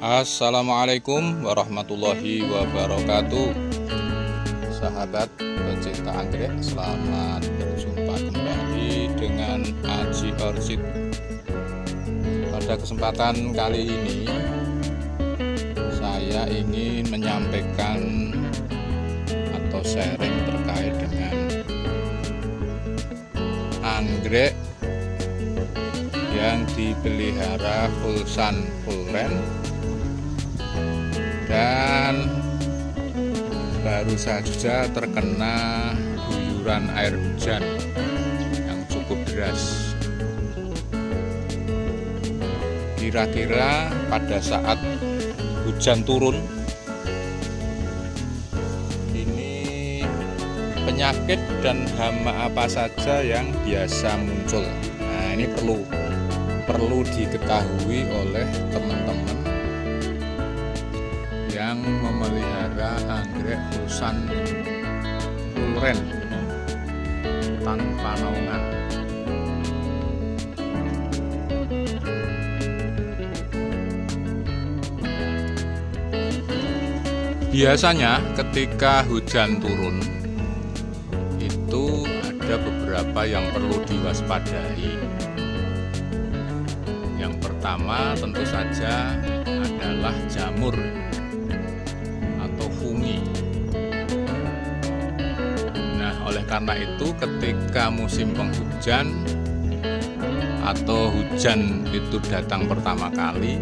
Assalamualaikum warahmatullahi wabarakatuh. Sahabat pecinta anggrek, selamat berjumpa kembali dengan Aji Orchid. Pada kesempatan kali ini saya ingin menyampaikan atau sharing terkait dengan anggrek yang dipelihara Fulsan Fulren dan baru saja terkena guyuran air hujan yang cukup deras. Kira-kira pada saat hujan turun ini penyakit dan hama apa saja yang biasa muncul. Nah, ini perlu diketahui oleh teman-teman yang memelihara anggrek Fulsan Fulren tanpa naungan. Biasanya ketika hujan turun itu ada beberapa yang perlu diwaspadai. Yang pertama tentu saja adalah jamur atau fungi. Nah, oleh karena itu ketika musim penghujan atau hujan itu datang pertama kali,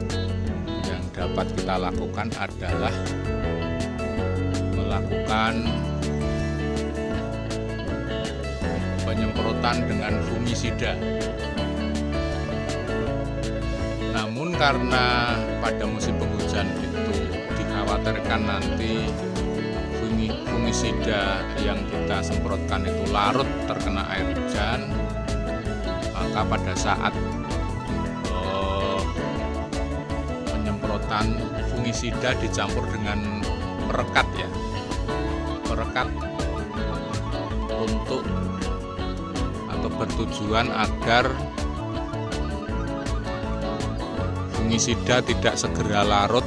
yang dapat kita lakukan adalah melakukan penyemprotan dengan fungisida. Namun karena pada musim penghujan itu dikhawatirkan nanti fungisida yang kita semprotkan itu larut terkena air hujan, maka pada saat penyemprotan fungisida dicampur dengan perekat untuk atau bertujuan agar fungisida tidak segera larut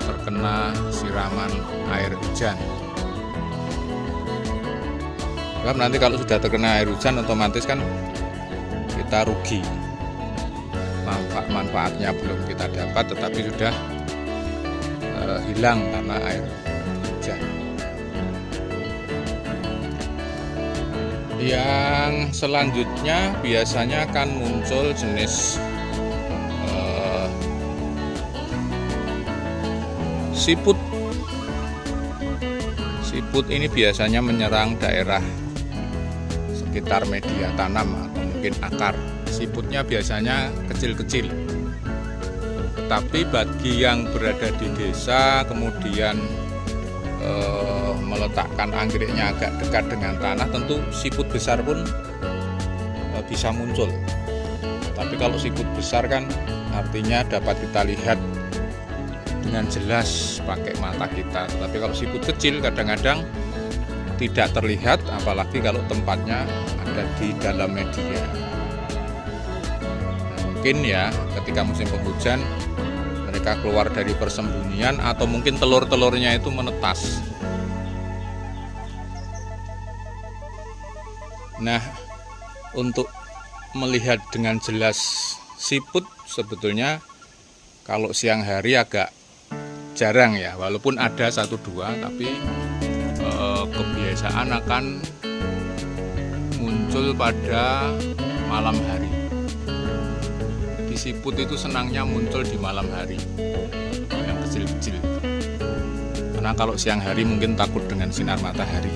terkena siraman air hujan. Sebab nanti kalau sudah terkena air hujan otomatis kan kita rugi, manfaatnya belum kita dapat tetapi sudah hilang karena air hujan. Yang selanjutnya biasanya akan muncul jenis siput. Siput ini biasanya menyerang daerah sekitar media tanam atau mungkin akar. Siputnya biasanya kecil-kecil. Tetapi bagi yang berada di desa kemudian meletakkan anggreknya agak dekat dengan tanah, tentu siput besar pun bisa muncul. Tapi kalau siput besar kan artinya dapat kita lihat dengan jelas pakai mata kita. Tapi kalau siput kecil kadang-kadang tidak terlihat, apalagi kalau tempatnya ada di dalam media. Nah, mungkin ya ketika musim penghujan mereka keluar dari persembunyian atau mungkin telur-telurnya itu menetas. Nah, untuk melihat dengan jelas siput sebetulnya kalau siang hari agak jarang ya, walaupun ada 1-2 tapi kebiasaan akan muncul pada malam hari. Siput itu senangnya muncul di malam hari, yang kecil-kecil. Karena kalau siang hari mungkin takut dengan sinar matahari.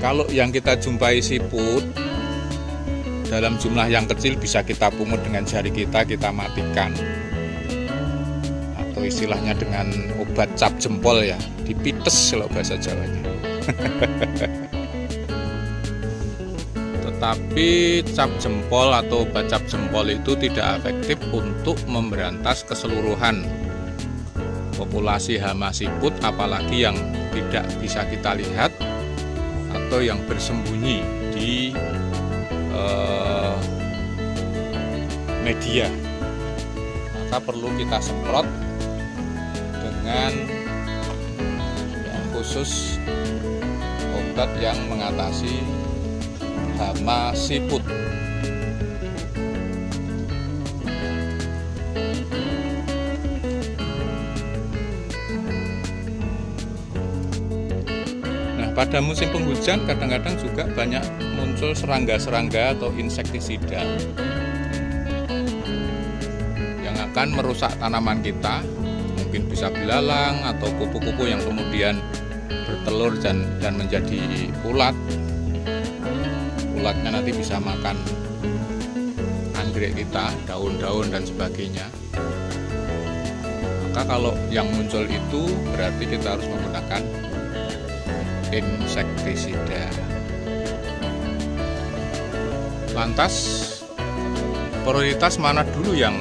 Kalau yang kita jumpai siput dalam jumlah yang kecil bisa kita pungut dengan jari kita matikan. Atau istilahnya dengan obat cap jempol ya, dipites kalau bahasa Jawanya. Tetapi cap jempol atau obat cap jempol itu tidak efektif untuk memberantas keseluruhan populasi hama siput, apalagi yang tidak bisa kita lihat atau yang bersembunyi di media, maka perlu kita semprot dengan yang khusus obat yang mengatasi hama siput. Pada musim penghujan kadang-kadang juga banyak muncul serangga-serangga atau insektisida yang akan merusak tanaman kita. Mungkin bisa belalang atau kupu-kupu yang kemudian bertelur dan menjadi ulat. Ulatnya nanti bisa makan anggrek kita, daun-daun dan sebagainya. Maka kalau yang muncul itu berarti kita harus menggunakan insektisida. Lantas prioritas mana dulu yang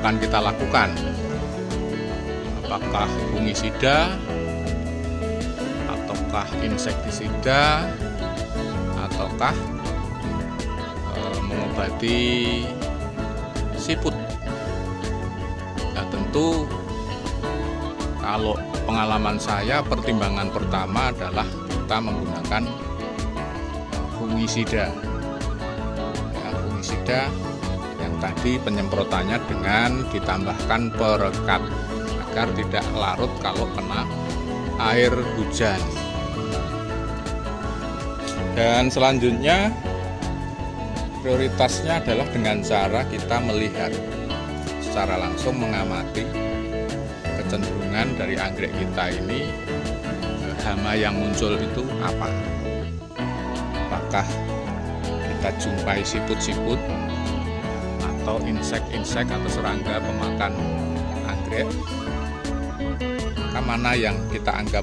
akan kita lakukan? Apakah fungisida, ataukah insektisida, ataukah mengobati siput? Nah, tentu kalau pengalaman saya, pertimbangan pertama adalah kita menggunakan fungisida. Ya, fungisida yang tadi penyemprotannya dengan ditambahkan perekat agar tidak larut kalau kena air hujan. Dan selanjutnya prioritasnya adalah dengan cara kita melihat secara langsung, mengamati kecenderungan dari anggrek kita ini, hama yang muncul itu apa? Apakah kita jumpai siput-siput atau insek-insek atau serangga pemakan anggrek? Maka mana yang kita anggap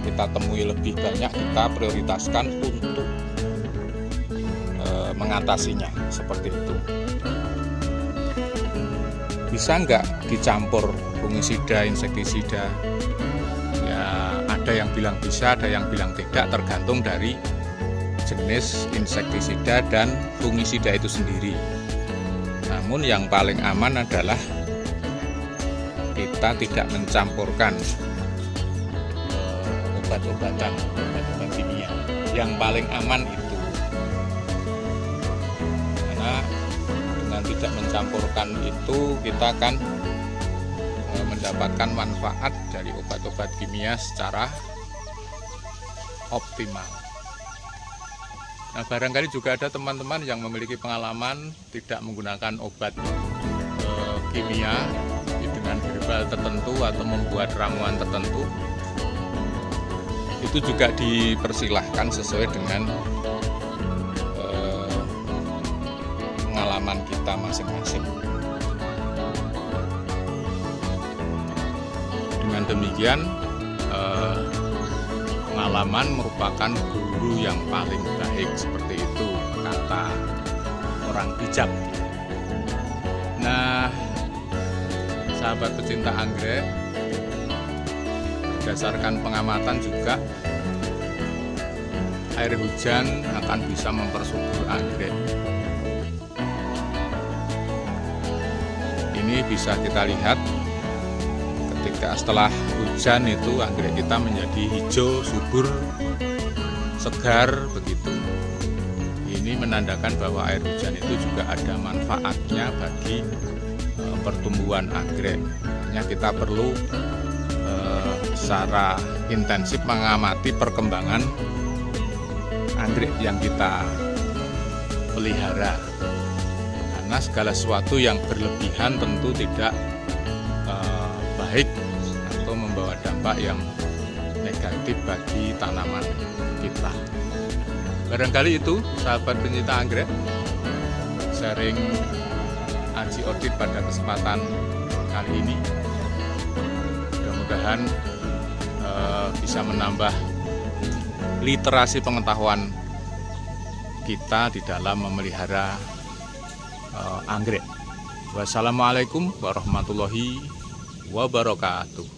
kita temui lebih banyak, kita prioritaskan untuk mengatasinya, seperti itu. Bisa nggak dicampur fungisida, insektisida? Ya, ada yang bilang bisa, ada yang bilang tidak, tergantung dari jenis insektisida dan fungisida itu sendiri. Namun yang paling aman adalah kita tidak mencampurkan obat-obatan kimia. Yang paling aman itu, karena dengan tidak mencampurkan itu kita akan mendapatkan manfaat dari obat-obat kimia secara optimal. Nah, barangkali juga ada teman-teman yang memiliki pengalaman tidak menggunakan obat kimia dengan herbal tertentu atau membuat ramuan tertentu. Itu juga dipersilahkan sesuai dengan pengalaman kita masing-masing. Dengan demikian, pengalaman merupakan guru yang paling baik, seperti itu kata orang bijak. Nah, sahabat pecinta anggrek, berdasarkan pengamatan juga, air hujan akan bisa mempersubur anggrek. Ini bisa kita lihat ketika setelah hujan itu anggrek kita menjadi hijau, subur, segar begitu. Ini menandakan bahwa air hujan itu juga ada manfaatnya bagi pertumbuhan anggrek. Hanya kita perlu secara intensif mengamati perkembangan anggrek yang kita pelihara, karena segala sesuatu yang berlebihan tentu tidak baik atau membawa dampak yang negatif bagi tanaman kita. Barangkali itu sahabat pencinta anggrek, sharing Aji Odit pada kesempatan kali ini. Mudah-mudahan bisa menambah literasi pengetahuan kita di dalam memelihara anggrek. Wassalamualaikum warahmatullahi wabarakatuh.